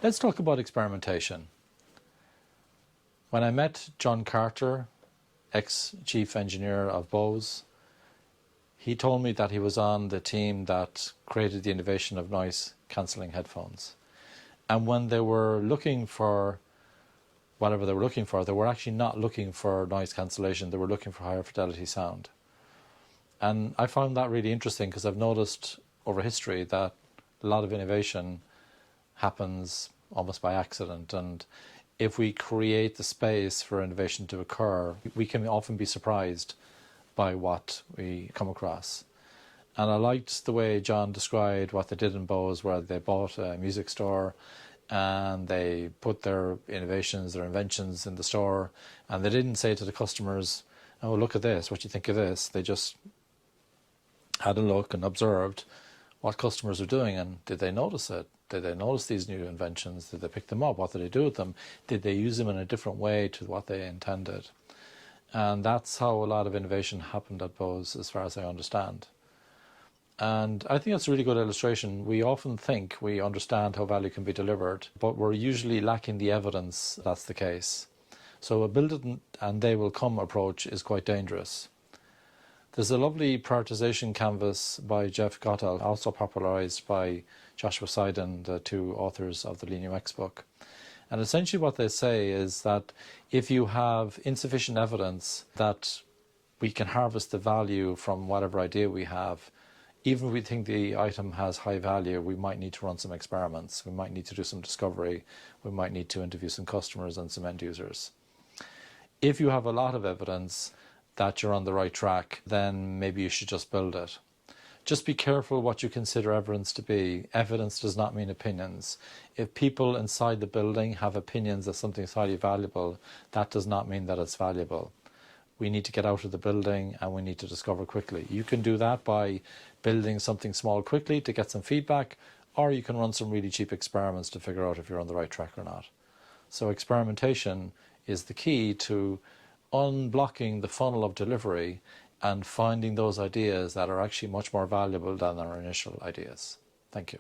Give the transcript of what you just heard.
Let's talk about experimentation. When I met John Carter, ex-chief engineer of Bose, he told me that he was on the team that created the innovation of noise-cancelling headphones. And when they were looking for whatever they were looking for, they were actually not looking for noise cancellation, they were looking for higher fidelity sound. And I found that really interesting because I've noticed over history that a lot of innovation happens almost by accident. And if we create the space for innovation to occur, we can often be surprised by what we come across. And I liked the way John described what they did in Bose, where they bought a music store and they put their innovations, their inventions in the store, and they didn't say to the customers, oh, look at this, what do you think of this? They just had a look and observed what customers are doing, and did they notice it? Did they notice these new inventions? Did they pick them up? What did they do with them? Did they use them in a different way to what they intended? And that's how a lot of innovation happened at Bose, as far as I understand. And I think that's a really good illustration. We often think we understand how value can be delivered, but we're usually lacking the evidence that's the case. So a build it and they will come approach is quite dangerous. There's a lovely prioritization canvas by Jeff Gottel, also popularized by Joshua Seiden, the two authors of the Lean UX book. And essentially what they say is that if you have insufficient evidence that we can harvest the value from whatever idea we have, even if we think the item has high value, we might need to run some experiments. We might need to do some discovery. We might need to interview some customers and some end users. If you have a lot of evidence that you're on the right track, then maybe you should just build it. Just be careful what you consider evidence to be. Evidence does not mean opinions. If people inside the building have opinions that something is highly valuable, that does not mean that it's valuable. We need to get out of the building and we need to discover quickly. You can do that by building something small quickly to get some feedback, or you can run some really cheap experiments to figure out if you're on the right track or not. So experimentation is the key to unblocking the funnel of delivery and finding those ideas that are actually much more valuable than our initial ideas. Thank you.